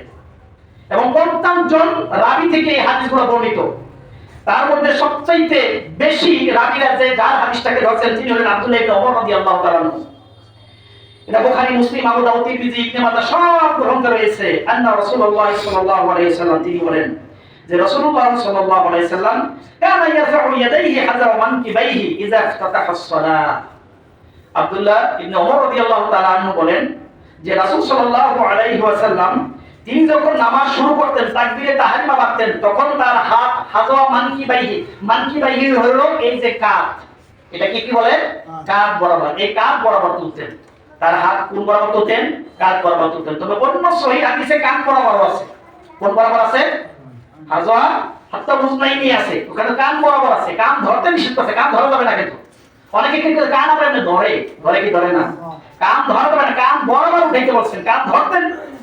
S1: এবং 50 জন রাবী থেকে এই হাদিসগুলো বর্ণিত। তার মধ্যে সবচাইতে বেশি রাবীরা যে যার হাদিসটাকে ধরছেন তিনি হলেন আব্দুল্লাহ ইবনে ওমর রাদিয়াল্লাহু তাআলা আনহু। এটা বুখারী, মুসলিম, আবু দাউদ, তিরমিজি, ইবনে মাজাহ সব গ্রন্থে রয়েছে। আন্না রাসূলুল্লাহ সাল্লাল্লাহু আলাইহি ওয়াসাল্লাম তিনি বলেন যে রাসূলুল্লাহ সাল্লাল্লাহু আলাইহি ওয়াসাল্লাম কানা ইয়ারফাউ ইয়াদাইহি হাযরা মানকিবাইহি ইযা ইফতাতাহা আস-সালাহ। আব্দুল্লাহ ইবনে ওমর রাদিয়াল্লাহু তাআলা আনহু বলেন যে রাসূল সাল্লাল্লাহু আলাইহি ওয়াসাল্লাম তিনি যখন নামাজ শুরু করতেন, তাকবীরে তাহরিমা বাঁধতেন, তখন তার হাত হাযরা মানকিবাইহি, মানকিবাইহি হলো এই যে কাঁধ, এটা কি বলে? কাঁধ বরাবর, এই কাঁধ বরাবর তুলতেন। তার হাত কোন বরাবর তুলতেন? কাঁধ বরাবর তুলতেন। তবে অন্য সহিহ হাদিসে কাঁধ বরাবর আছে। কোন বরাবর আছে? হাযরা হাত্তা মুজনাইনি আছে, ওখানে কান বরাবর আছে। কান ধরতে নিষেধ আছে, কান ধরা যাবে না। কিন্তু অনেকে কিন্তু কান আবার এমনি ধরে, ধরে কি ধরে না? কান ধরা যাবে না, কান বরাবর উঠাইতে বলছেন, কান ধরতে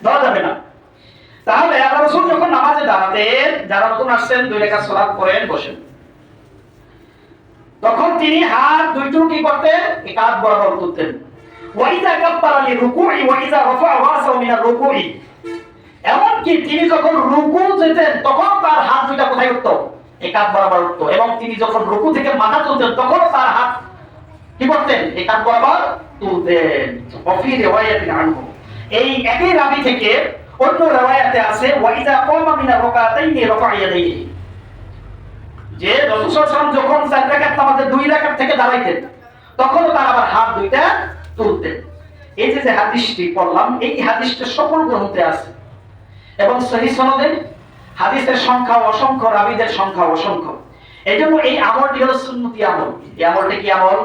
S1: ধরা যাবে না। তাহলে আল্লাহ রাসূল যখন নামাজে দাঁড়াতেন, যারা নতুন আসছেন 2 রাকাত সালাত করেন বসেন, তখন তিনি হাত দুইটো কি করতেন? এই কাঁধ বরাবর তুলতেন। ওয়াইজা কাব্বারা লিরুকুই ওয়াইজা রাফা রাসাহু মিনার রুকুই, এমনকি তিনি যখন রুকু যেতেন তখন তার হাত দুইটা কোথায় উঠতো? এই কাঁধ বরাবর উঠতো। এবং তিনি যখন রুকু থেকে মাথা তুলতেন তখন তার হাত কি করতেন? এই কাঁধ বরাবর তুলতেন। ওয়াফি রিওয়ায়াতিন আনহু, এই একই রাবি থেকে অন্য রিওয়ায়াতে আছে ওয়াইজা কামা মিনার রাকাতাইনি রাফা ইয়াদাইহি, যে রাসূল সাল্লাল্লাহু আলাইহি ওয়াসাল্লাম যখন 4 রাকাত নামাজে 2 রাকাত থেকে দাঁড়াইতেন তখন তার আবার হাত দুইটা তুলতেন। এই যে হাদিসটি পড়লাম, এই হাদিসটা সকল গ্রন্থে আছে এবং সহিহ সনদে হাদিসের সংখ্যা অসংখ্য, রাবীদের সংখ্যা অসংখ্য। এজন্য এই আমলটি হলো সুন্নতি আমল। এই আমলটি কি আমল?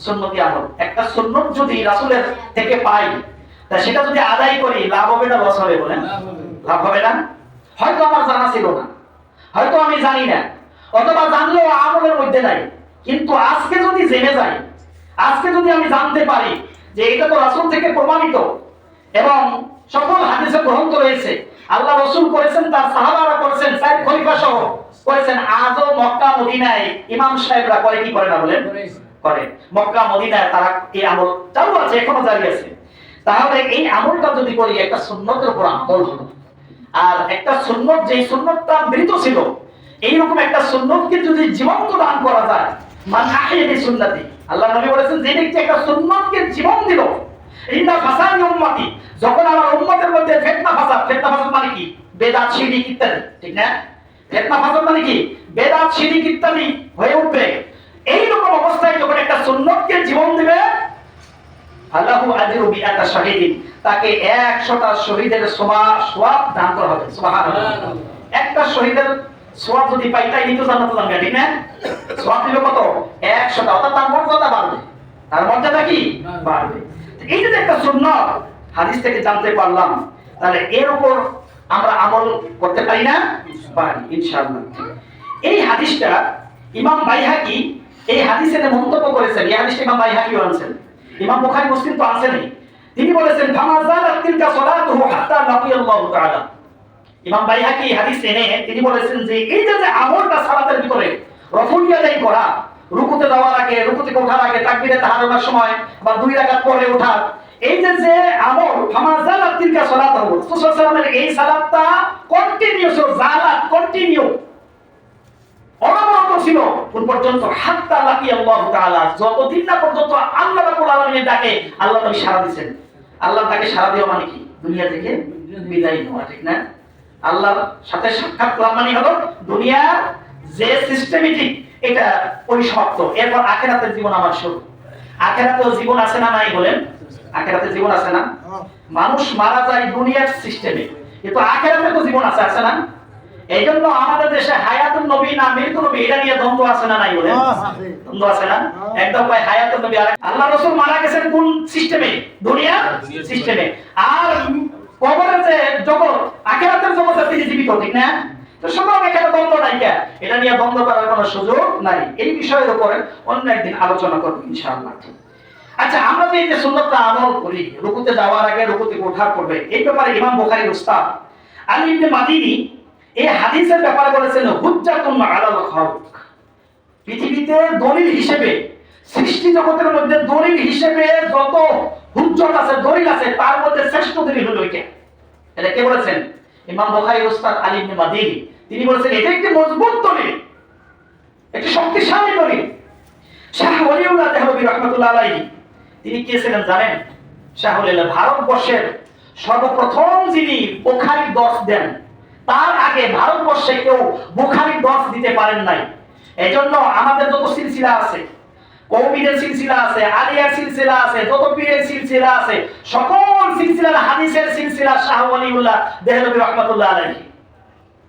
S1: সুন্নতি আমল। একটা সুন্নত যদি রাসূলের থেকে পাই, তা সেটা যদি আদায় করি লাভ হবে না লস হবে? বলেন লাভ হবে না? হয়তো আমার জানা ছিল না, হয়তো আমি জানি না, অথবা জানলেও আমলের মধ্যে নাই, কিন্তু আজকে যদি জেনে যাই, আজকে যদি আমি জানতে পারি যে এটা তো রাসূল থেকে প্রমাণিত এবং সকল হাদিসে গ্রন্থ রয়েছে, আল্লাহ রাসূল করেছেন, তার সাহাবারা করেছেন, 4 খলিফা সহ করেছেন, আজও মক্কা মদিনায় ইমাম সাহেবরা করে কি করে না? বলেন করে। মক্কা মদিনায় তারা এই আমল চালু আছে, এখনো জারি আছে। তাহলে এই আমলটা যদি করি একটা সুন্নতের উপর আমল হলো। আর একটা সুন্নত, যেই সুন্নতটা মৃত ছিল, এইরকম একটা সুন্নতকে যদি জীবন্ত দান করা যায়, মান আহইয়া বিসুন্নতি, আল্লাহ নবী বলেছেন যে ব্যক্তি একটা সুন্নতকে জীবন দিল, ইন্না ফাসাদি উম্মতি, যখন আমার উম্মতের মধ্যে ফিতনা ফাসাদ মানে কি? বেদাত শিরক ইত্যাদি, ঠিক না? ফিতনা ফাসাদ মানে কি? বেদাত শিরক ইত্যাদি হয়ে উঠবে। এই রকম অবস্থায় যখন একটা সুন্নতকে জীবন দিবে, আল্লাহু আজরু বিআতা শাহীদিন, তাকে 100টা শহীদের সওয়াব দান করা হবে। সুবহানাল্লাহ। একটা শহীদের সওয়াব যদি পাই তাই নিতো জান্নাতে যাবে, ঠিক না? সওয়াব দিলে কত? 100টা, অর্থাৎ তার মর্যাদা বাড়বে। তার মর্যাদা কি বাড়বে? এই যে একটা সুন্নাত হাদিস থেকে জানতে পারলাম, তাহলে এর উপর আমরা আমল করতে পারি না? পারি ইনশাআল্লাহ। এই হাদিসটা ইমাম বাইহাকি এই হাদিসের মন্তব্য করেছেন। এই হাদিসটা ইমাম বাইহাকি আনছেন, ইমাম বুখারী মুসলিম তো আনছেনই। তিনি বলেছেন ফামাজালাত তিলকা সালাতুহু হাত্তা লাকিয়াল্লাহু তাআলা। ইমাম বাইহাকি হাদিস এনে তিনি বলেছেন যে এই যে আমলটা সালাতের ভিতরে রফুল ইয়াদাই করা, রুকুতে যাওয়ার আগে, রুকু থেকে ওঠার আগে, তাকবীরে তাহরিমার সময় বা 2 রাকাত পরে ওঠা, এই যে আমল ফামাজালাত তিলকা সালাতুহু, রাসূল সাল্লাল্লাহু আলাইহি ওয়াসাল্লামের এই সালাতটা কন্টিনিউয়াস, জালাত কন্টিনিউ, অনবরত ছিল কোন পর্যন্ত? হাত্তা লাকিয়াল্লাহু তাআলা, যতদিন না পর্যন্ত আল্লাহ রাব্বুল আলামিনের ডাকে আল্লাহ নবী সাড়া দিয়েছেন। আল্লাহর ডাকে সাড়া দেওয়া মানে কি? দুনিয়া থেকে বিদায় নেওয়া, ঠিক না? আল্লাহর সাথে সাক্ষাৎ করা মানে হলো দুনিয়া যে সিস্টেমেটিক, এটা পরিসমাপ্ত, এরপর আখিরাতের জীবন আমার শুরু। আখিরাতেও জীবন আছে না নাই? বলেন আখিরাতে জীবন আছে না? মানুষ মারা যায় দুনিয়ার সিস্টেমে, কিন্তু আখিরাতে তো জীবন আছে, আছে না? এই জন্য আমাদের দেশে হায়াতুন নবী না মৃত্যু নবী, এটা নিয়ে দ্বন্দ্ব আছে না নাই? বলেন দ্বন্দ্ব আছে না? একদম ভাই হায়াতুন নবী, আর আল্লাহ রাসূল মারা গেছেন কোন সিস্টেমে? দুনিয়া সিস্টেমে। আর কবরের যে জগৎ, আখিরাতের জগতে তিনি জীবিত, ঠিক না? তো সুতরাং এখানে দ্বন্দ্ব নাই, এটা নিয়ে দ্বন্দ্ব করার কোনো সুযোগ নাই। এই বিষয়ের উপরে অন্য একদিন আলোচনা করব ইনশাআল্লাহ। আচ্ছা, আমরা যে এই যে সুন্নতটা আমল করি, রুকুতে যাওয়ার আগে, রুকুতে ওঠার পূর্বে, এই ব্যাপারে ইমাম বুখারীর উস্তাদ আলী ইবনে মাদিনী এই হাদিসের ব্যাপারে বলেছেন হুজ্জাতুন আলাল খালক, পৃথিবীতে দলিল হিসেবে, সৃষ্টি জগতের মধ্যে দলিল হিসেবে যত হুজ্জত আছে, দলিল আছে, তার মধ্যে শ্রেষ্ঠ দলিল হলো এটা। এটা কে বলেছেন? ইমাম বুখারীর উস্তাদ আলী ইবনে মাদিনী। তিনি বলেছেন এটা একটি মজবুত দলিল, একটি শক্তিশালী দলিল। শাহ ওলিউল্লাহ দেহলভী রাহমাতুল্লাহ আলাইহি তিনি কে ছিলেন জানেন? শাহ ওলিউল্লাহ ভারতবর্ষের সর্বপ্রথম যিনি বুখারীর দর্শ দেন, তার আগে ভারতবর্ষে কেউ বুখারীর দর্শ দিতে পারেন নাই। এজন্য আমাদের যত সিলসিলা আছে, কওমীদের সিলসিলা আছে, আলিয়ার সিলসিলা আছে, যত পীরের সিলসিলা আছে, সকল সিলসিলার হাদিসের সিলসিলা শাহ ওলিউল্লাহ দেহলভী রাহমাতুল্লাহ আলাইহি।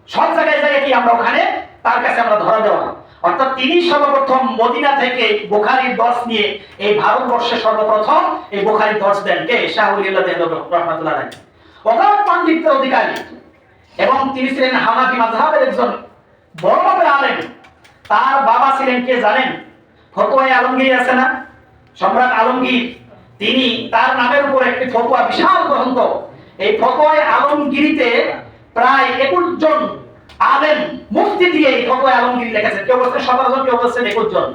S1: সব জায়গায় কি আমরা ওখানে তার কাছে আমরা ধরা দেওয়া, অর্থাৎ তিনি সর্বপ্রথম মদিনা থেকে বুখারীর দর্শ নিয়ে এই ভারতবর্ষে সর্বপ্রথম এই বুখারীর দর্শ দেন কে? শাহ ওলিউল্লাহ দেহলভী রাহমাতুল্লাহ আলাইহি। অগাধ পাণ্ডিত্যের অধিকারী এবং তিনি ছিলেন হানাফি মাযহাবের একজন বড় মাপের আলেম। তার বাবা ছিলেন কে জানেন? ফতোয়ায়ে আলমগীর আছে না, সম্রাট আলমগীর, তিনি তার নামের উপর একটি ফতোয়া, বিশাল গ্রন্থ, এই ফতোয়ায়ে আলমগীরিতে প্রায় 21 জন আলেম মুফতি দিয়ে এই ফতোয়ায়ে আলমগীর লিখেছেন। কেউ বলছেন 17 জন, কেউ বলছেন 21 জন।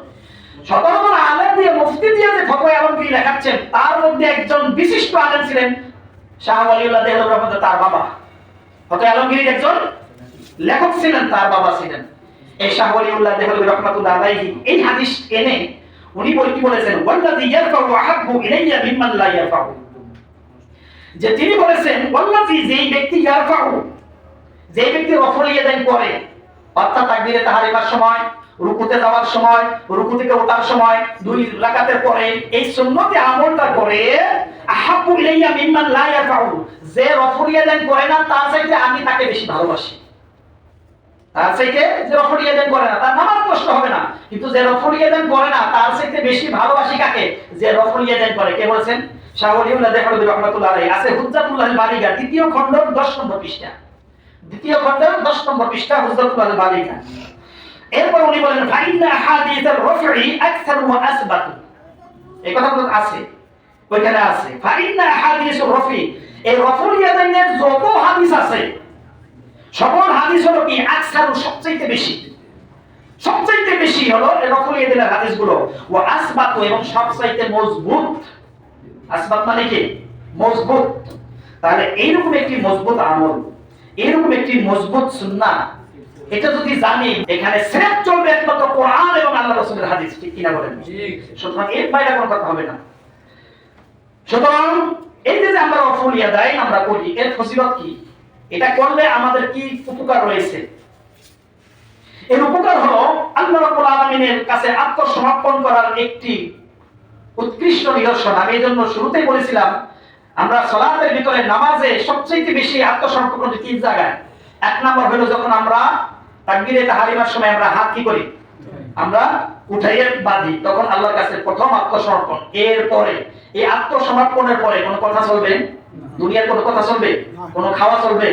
S1: 17 জন আলেম দিয়ে মুফতি দিয়ে যে ফতোয়া আলমগীর লেখাচ্ছেন, তার মধ্যে একজন বিশিষ্ট আলেম ছিলেন শাহ ওয়ালিউল্লাহ দেহলভী রহমাতুল্লাহ, তার বাবা ফতোয়া আলমগীর একজন লেখক ছিলেন, তার বাবা ছিলেন এই শাহ ওয়ালিউল্লাহ দেহলভী রহমাতুল্লাহ আলাইহি। এই হাদিস এনে উনি কি বলেছেন, ওয়াল্লাযী ইয়ারফাউ আহাব্বু ইলাইয়া মিম্মান লা ইয়ারফাউ, যে তিনি বলেছেন ওয়াল্লাযী, যেই ব্যক্তি ইয়ারফাউ, যেই ব্যক্তি রফুল ইয়াদাইন করে, অর্থাৎ তাকবীরে তাহরিমার সময়, রুকুতে যাওয়ার সময়, রুকু থেকে ওঠার সময়, 2 রাকাতের পরে এই সুন্নতি আমলটা করে, আহাব্বু ইলাইয়া মিম্মান লা ইয়ারফাউ, যে রফুল ইয়াদাইন করে না তার চাইতে আমি তাকে বেশি ভালোবাসি। তার চাইতে যে রফুল ইয়াদাইন করে না তার নামাজ নষ্ট হবে না, কিন্তু যে রফুল ইয়াদাইন করে না তার চাইতে বেশি ভালোবাসি কাকে, যে রফুল ইয়াদাইন করে। কে বলেছেন? শাহ ওয়ালিউল্লাহ দেহলভী রহমাতুল্লাহ আলাইহি। আছে হুজ্জাতুল্লাহ বালিগা, 2য় খণ্ড 10 নম্বর পৃষ্ঠা, 2য় খণ্ডের 10 নম্বর পৃষ্ঠা হুজ্জাতুল্লাহ বালিগা। এরপর উনি বলেন ফাইন্না হাদিসের রফি আকসার ওয়া আসবাত, এই কথাগুলো আছে ওইখানে আছে। ফাইন্না হাদিসের রফি, এই রফুল ইয়াদাইনের যত হাদিস আছে সকল হাদিস হলো কি আকসার, সবচেয়ে বেশি, সবচেয়ে বেশি হলো এই রফুল ইয়াদাইনের হাদিসগুলো, ওয়া আসবাত, এবং সবচেয়ে মজবুত। আসবাত মানে কি? মজবুত। তাহলে এইরকম একটি মজবুত আমল, এইরকম একটি মজবুত সুন্নাহ, এটা যদি জানি এখানে সিরাত চলবে একমাত্র কোরআন এবং আল্লাহ রাসূলের হাদিস, ঠিক কিনা বলেন? ঠিক। সুতরাং এর বাইরে কোনো কথা হবে না। সুতরাং এই যে আমরা রফুল ইয়াদাইন আমরা করি, এর ফজিলত কি? এটা করলে আমাদের কি উপকার রয়েছে? এর উপকার হলো আল্লাহ রাব্বুল আলামিনের কাছে আত্মসমর্পণ করার একটি উৎকৃষ্ট নিদর্শন। আমি এজন্য শুরুতেই বলেছিলাম আমরা সালাতের ভিতরে, নামাজে সবচেয়ে বেশি আত্মসমর্পণ করি 3 জায়গায়। 1 নম্বর হলো যখন আমরা তাকবীরে তাহরিমার সময় আমরা হাত কি করি, আমরা উঠাইয়ে বাঁধি, তখন আল্লাহর কাছে প্রথম আত্মসমর্পণ। এরপরে এই আত্মসমর্পণের পরে কোনো কথা চলবে? দুনিয়ার কোনো কথা চলবে? কোনো খাওয়া চলবে?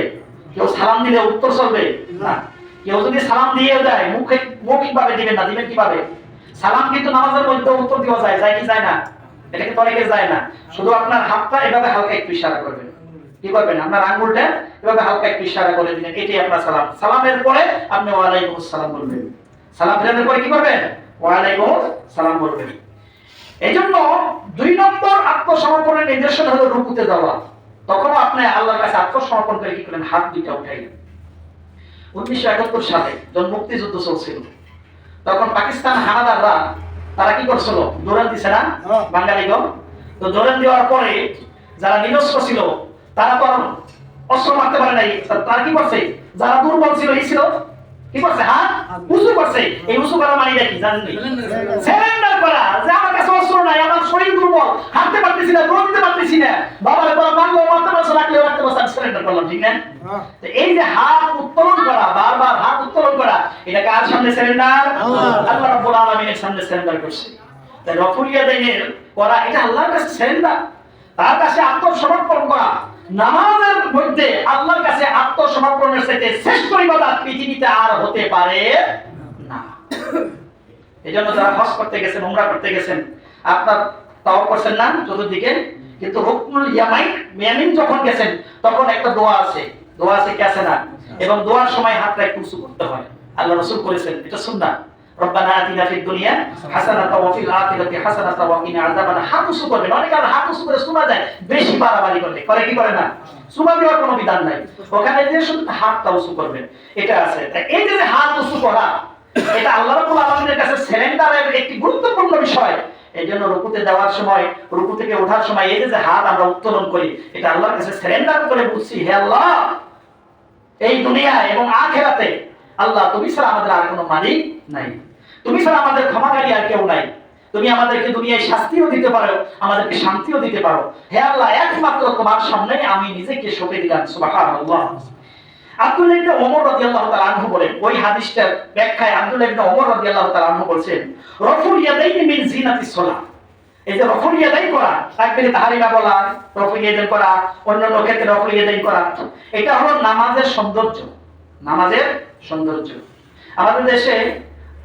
S1: কেউ সালাম দিলে উত্তর চলবে না। কেউ যদি সালাম দিয়েও দেয়, মৌখিকভাবে দিবেন না, দিবেন কিভাবে? সালাম কিন্তু নামাজের মধ্যে উত্তর দেওয়া যায়, যায় কি যায় না? এটা কিন্তু অনেকে যায় না। শুধু আপনার হাতটা এভাবে হালকা একটু ইশারা করবেন। কি করবেন? আপনার আঙ্গুলটা এভাবে হালকা একটু ইশারা করে দিলেন, এটাই আপনার সালাম। সালামের পরে আপনি ওয়ালাইকুম আসসালাম বলবেন। সালাম ফেরানোর পরে কি করবেন? ওয়ালাইকুম সালাম বলবেন। এইজন্য 2 নম্বর আত্মসমর্পণের নির্দেশনা হলো রুকুতে যাওয়া। তখন আপনি আল্লাহর কাছে আত্মসমর্পণ করে কি করেন? হাত দুইটা উঠাইলেন। 1971 সালে যখন মুক্তিযুদ্ধ চলছিল, তখন পাকিস্তান হানাদাররা তারা কি করছিল? দৌড়ান দিছে না বাঙালিগণ? তো দৌড়ান দেওয়ার পরে যারা নিরস্ত্র ছিল তারা তো অস্ত্র মারতে পারে নাই, তারা কি করছে? যারা দুর্বল ছিল এই ছিল কি করছে? হাত উঁচু করছে। এই উঁচু করা মানে কি জানেন? সারেন্ডার করা, যে আমার কাছে অস্ত্র নাই, আমার শরীর দুর্বল, হাঁটতে পারতেছি না, দৌড় দিতে পারতেছি না, বাবার পর মারলো, মারতে পারছে, রাখলেও রাখতে পারছে, সারেন্ডার করলাম, ঠিক না? তো এই যে হাত উত্তোলন করা, বারবার হাত উত্তোলন করা, এটা কার সামনে সারেন্ডার? আল্লাহ রাব্বুল আলামিনের সামনে সারেন্ডার করছে। তাই রফুল ইয়াদাইনের করা এটা আল্লাহর কাছে সারেন্ডার, তার কাছে আত্মসমর্পণ করা। নামাজের মধ্যে আল্লাহর কাছে আত্মসমর্পণের সাথে শ্রেষ্ঠ ইবাদত পৃথিবীতে আর হতে পারে না। এজন্য যারা হজ করতে গেছেন, উমরা করতে গেছেন, আপনার তাওয়াফ করছেন না চতুর্দিকে, কিন্তু রুকনুল ইয়ামিন যখন গেছেন তখন একটা দোয়া আছে, দোয়া আছে কি আছে না? এবং দোয়ার সময় হাতটা একটু উঁচু করতে হয়। আল্লাহ রাসূল করেছেন, এটা সুন্নাহ। রব্বানা আতিনা ফিদ দুনিয়া হাসানাতাও ওয়া ফিল আখিরাতি হাসানাতাও ওয়া কিনা আযাবান্নার। হাত উঁচু করবেন। অনেকে হাত উঁচু করে শোনা যায় বেশি বাড়াবাড়ি করলে, করে কি করে না? শোনা দেওয়ার কোনো বিধান নাই, ওখানে যে শুধু হাতটা উঁচু করবেন, এটা আছে। এই যে হাত উঁচু করা, এটা আল্লাহ রাব্বুল আলামিনের কাছে সারেন্ডারের একটি গুরুত্বপূর্ণ বিষয়। এই জন্য রুকুতে যাওয়ার সময়, রুকু থেকে ওঠার সময় এই যে হাত আমরা উত্তোলন করি, এটা আল্লাহর কাছে সারেন্ডার করে বুঝছি, হে আল্লাহ, এই দুনিয়ায় এবং আখিরাতে আল্লাহ তুমি ছাড়া আমাদের আর কোনো মালিক নাই, তুমি ছাড়া আমাদের ক্ষমাকারী আর কেউ নাই। তুমি আমাদেরকে দুনিয়ায় শাস্তিও দিতে পারো, আমাদেরকে শান্তিও দিতে পারো। হে আল্লাহ, একমাত্র তোমার সামনে আমি নিজেকে সঁপে দিলাম। সুবহানাল্লাহ। আব্দুল্লাহ ইবনে ওমর রাদিয়াল্লাহু তাআলা আনহু বলেন, ওই হাদিসটার ব্যাখ্যায় আব্দুল্লাহ ইবনে ওমর রাদিয়াল্লাহু তাআলা আনহু বলেন, রফুল ইয়াদাইনি মিন জিনাতিস সালাহ। এই যে রফুল ইয়াদাইন করা, তাকবীরে তাহরিমা বলা, রফুল ইয়াদাইন করা, অন্যান্য ক্ষেত্রে রফুল ইয়াদাইন করা, এটা হলো নামাজের সৌন্দর্য। নামাজের সৌন্দর্য। আমাদের দেশে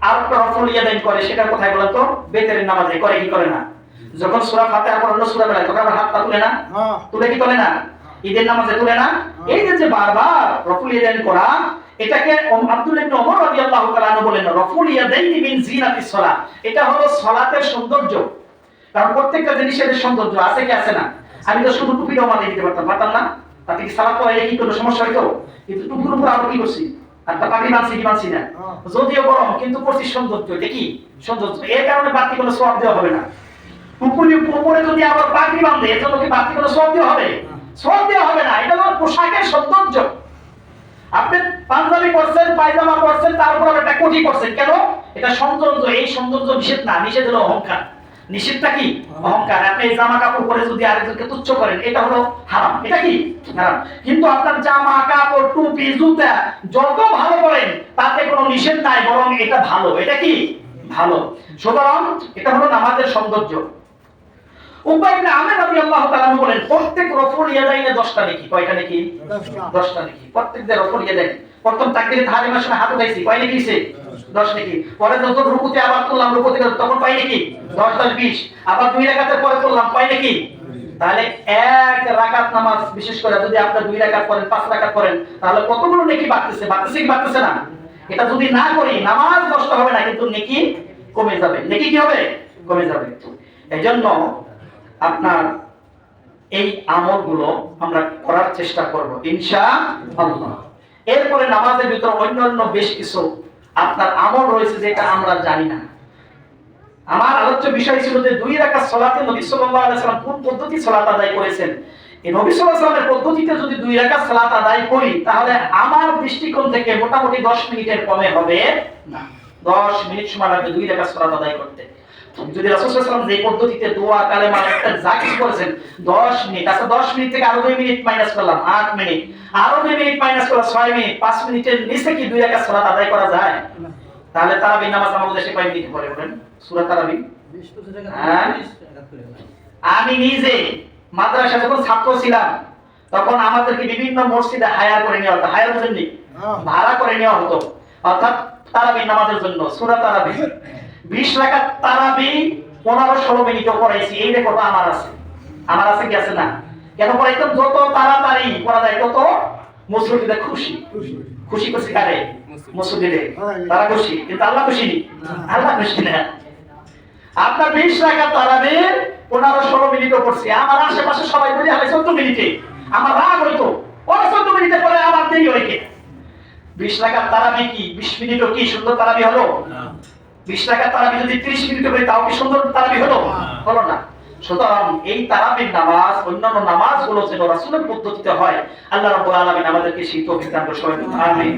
S1: আর একটা রফুল ইয়াদাইন করে, সেটা কোথায় বলেন তো? বেতের নামাজে করে কি করে না? যখন সূরা ফাতিহা পড়া, অন্য সূরা বেলায় তখন আবার হাত তুলে না? তুলে কি তোলে না? ঈদের নামাজে তুলে না, এই যে বারবার রফুল ইয়াদাইন করা, এটাকে আব্দুল্লাহ ইবনে ওমর রাদিয়াল্লাহু তাআলা আনহু বলেন রফুল ইয়াদাইনি মিন জিনাতিস সালাত, এটা হলো সালাতের সৌন্দর্য। কারণ প্রত্যেকটা জিনিসের সৌন্দর্য আছে কি আছে না? আমি তো শুধু টুপিটাও মাথায় দিতে পারতাম না, তাতে কি সালাত পড়া কি কোনো সমস্যা হইতো? কিন্তু টুপির উপর আরো কি করছি, আর তা পাগড়ি বাঁধছি কি বাঁধছি না, যদিও গরম কিন্তু করছি সৌন্দর্য, এটা কি সৌন্দর্য। এর কারণে বাড়তি কোনো সওয়াব দেওয়া হবে না। টুপির উপরে যদি আবার পাগড়ি বাঁধে এর জন্য কি বাড়তি কোনো সওয়াব দেওয়া হবে? সওয়াব দেওয়া হবে না। এটা হলো পোশাকের সৌন্দর্য। আপনি পাঞ্জাবি পরছেন, পায়জামা পরছেন, তারপর একটা কোটি পরছেন, কেন? এটা সৌন্দর্য। এই সৌন্দর্য নিষেধ না, নিষেধ হলো অহংকার। নিষেধটা কি? অহংকার। আপনি এই জামা কাপড় পরে যদি আরেকজনকে তুচ্ছ করেন, এটা হলো হারাম। এটা কি হারাম। কিন্তু আপনার জামা কাপড় টুপি জুতা যত ভালো পরেন তাতে কোনো নিষেধ নাই, বরং এটা ভালো। এটা কি ভালো। সুতরাং এটা হলো নামাজের সৌন্দর্য। উবাই ইবনে আমির রাদিয়াল্লাহু তাআলা বলেন প্রত্যেক রফুল ইয়াদাইনে 10টা নেকি। কয়টা নেকি? 10টা নেকি। প্রত্যেকটা রফুল ইয়াদাইন প্রথম তাকবীরে তাহরিমার সময় হাত উঠাইছি, কয় নেকি হইছে? 10 নেকি। পরে যত রুকুতে আবার করলাম, রুকুতে তখন পাই নাকি 10 10 20। আবার 2 রাকাতের পরে করলাম, পাই নাকি? তাহলে এক রাকাত নামাজ, বিশেষ করে যদি আপনি 2 রাকাত করেন 5 রাকাত করেন, তাহলে কতগুলো নেকি বাড়তেছে? বাড়তেছে কি বাড়তেছে না? এটা যদি না করি নামাজ নষ্ট হবে না, কিন্তু নেকি কমে যাবে। নেকি কি হবে? কমে যাবে। এজন্য আপনার এই আমলগুলো আমরা করার চেষ্টা করব ইনশাআল্লাহ। এরপরে নামাজের ভিতর অন্যান্য বেশ কিছু আপনার আমল রয়েছে যেটা আমরা জানি না। আমার আলোচ্য বিষয় ছিল যে 2 রাকাত সালাতে নবী সাল্লাল্লাহু আলাইহি ওয়াসাল্লাম কোন পদ্ধতি সালাত আদায় করেছেন। এই নবী সাল্লাল্লাহু আলাইহি ওয়াসাল্লামের পদ্ধতিতে যদি 2 রাকাত সালাত আদায় করি, তাহলে আমার দৃষ্টিকোণ থেকে মোটামুটি 10 মিনিটের কমে হবে না। 10 মিনিট সময় লাগবে 2 রাকাত সালাত আদায় করতে। যদি রাসূল সাল্লাল্লাহু আলাইহি ওয়াসাল্লাম যে পদ্ধতিতে দোয়া কালেমা একটা জাকির করেছেন 10 মিনিট, আচ্ছা 10 মিনিট থেকে আরো 2 মিনিট মাইনাস করলাম 8 মিনিট, আরো 2 মিনিট মাইনাস করলাম 6 মিনিট, 5 মিনিটের নিচে কি 2 রাকাত সালাত আদায় করা যায়? তাহলে তারাবি নামাজ আমাদের দেশে কয় মিনিট পড়ে বলেন? সূরা তারাবি 20-25 রাকাত করে। আমি নিজে মাদ্রাসা যখন ছাত্র ছিলাম তখন আমাদেরকে বিভিন্ন মসজিদে হায়ার করে নেওয়া হতো। হায়ার বুঝেননি? ভাড়া করে নেওয়া হতো, অর্থাৎ তারাবি নামাজের জন্য। সূরা তারাবি 20 রাকাত তারাবি 15-16 মিনিটও পড়াইছি। এই রেকর্ড আমার আছে। আমার আছে কি আছে না? কেন পড়াইতাম? যত তাড়াতাড়ি পড়া যায় তত মুসল্লিরা খুশি। খুশি খুশি কারে? মুসল্লিরা। তারা খুশি, কিন্তু আল্লাহ খুশি নি। আল্লাহ খুশি না। আপনার 20 রাকাত তারাবির 15-16 মিনিটও পড়ছি। আমার আশেপাশে সবাই বলি আরে 14 মিনিটে। আমার রাগ হইতো, ওরা 14 মিনিটে পড়ে আমার দেরি হয় কে? 20 রাকাত তারাবি কি 20 মিনিটও কি সুন্দর তারাবি হলো? 20 রাকাত তারাবি যদি 30 মিনিটে পড়ি তাও কি সুন্দর তারাবি হলো? হলো না। সুতরাং এই তারাবির নামাজ অন্যান্য নামাজগুলো যেন রাসূলের পদ্ধতিতে হয়, আল্লাহ রাব্বুল আলামিন আমাদেরকে সেই তৌফিক দান করুন। আমিন।